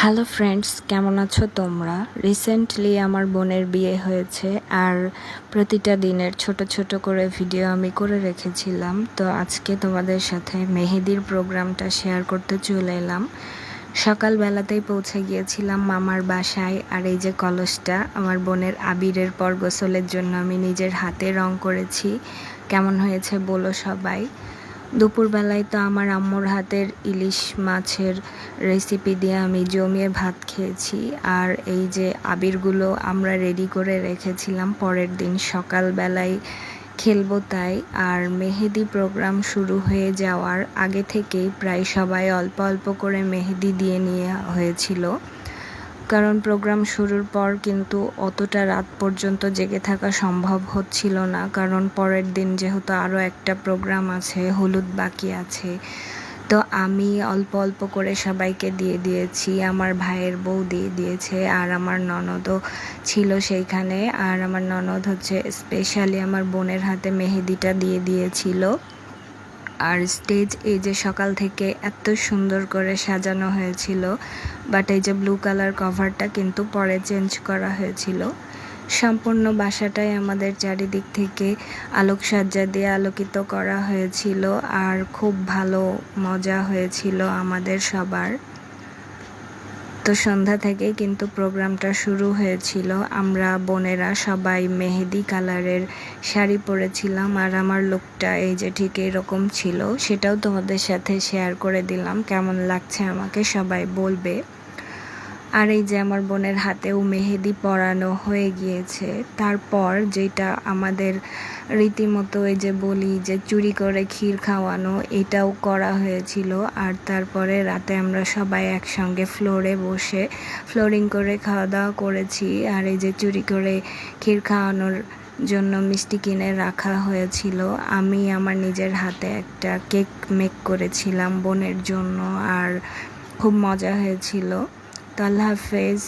Hello friends, কেমন আছো তোমরা? রিসেন্টলি আমার বোনের বিয়ে হয়েছে আর প্রতিটা দিনের ছোট ছোট করে ভিডিও আমি করে রেখেছিলাম। তো আজকে তোমাদের সাথে মেহেদির প্রোগ্রামটা শেয়ার করতে চলে এলাম। সকালবেলাতেই পৌঁছে গিয়েছিলাম মামার বাসায়। আর এই যে কলসটা আমার বোনের আবিরের পর গোসলের জন্য আমি নিজের হাতে রং করেছি। কেমন হয়েছে বলো সবাই। দুপুরবেলায় তো আমার আম্মুর হাতের ইলিশ মাছের রেসিপি দিয়ে আমি জমিয়ে ভাত খেয়েছি। আর এই যে আবিরগুলো আমরা রেডি করে রেখেছিলাম পরের দিন সকালবেলায় খেলবো তাই। আর মেহেদি প্রোগ্রাম শুরু হয়ে যাওয়ার আগে থেকেই প্রায় সবাই অল্প অল্প করে মেহেদি দিয়ে নিয়ে হয়েছিল, কারণ প্রোগ্রাম শুরুর পর কিন্তু অতটা রাত পর্যন্ত জেগে থাকা সম্ভব হচ্ছিল না, কারণ পরের দিন যেহেতু আরও একটা প্রোগ্রাম আছে, হলুদ বাকি আছে। তো আমি অল্প অল্প করে সবাইকে দিয়ে দিয়েছি, আমার ভাইয়ের বউ দিয়ে দিয়েছে, আর আমার ননদও ছিল সেইখানে। আর আমার ননদ হচ্ছে স্পেশালি আমার বোনের হাতে মেহেদিটা দিয়ে দিয়েছিল। আর স্টেজ এই যে সকাল থেকে এত সুন্দর করে সাজানো হয়েছিল, বাট এই যে ব্লু কালার কভারটা কিন্তু পরে চেঞ্জ করা হয়েছিল। সম্পূর্ণ বাসাটাই আমাদের চারিদিক থেকে আলোকসজ্জা দিয়ে আলোকিত করা হয়েছিল, আর খুব ভালো মজা হয়েছিল আমাদের সবার। তো সন্ধ্যা থেকেই কিন্তু প্রোগ্রামটা শুরু হয়েছিল। আমরা বোনেরা সবাই মেহেদি কালারের শাড়ি পরেছিলাম, আর আমার লুকটা এই যে ঠিক এরকম ছিল, সেটাও তোমাদের সাথে শেয়ার করে দিলাম। কেমন লাগছে আমাকে সবাই বলবে। আর এই যে আমার বোনের হাতেও মেহেদি পরানো হয়ে গিয়েছে। তারপর যেটা আমাদের রীতিমতো এই যে বলি যে চুরি করে ক্ষীর খাওয়ানো, এটাও করা হয়েছিল। আর তারপরে রাতে আমরা সবাই একসঙ্গে ফ্লোরে বসে ফ্লোরিং করে খাওয়া দাওয়া করেছি। আর এই যে চুরি করে ক্ষীর খাওয়ানোর জন্য মিষ্টি কিনে রাখা হয়েছিল। আমি আমার নিজের হাতে একটা কেক মেক করেছিলাম বোনের জন্য, আর খুব মজা হয়েছিল। তো আল্লাহ হাফেজ।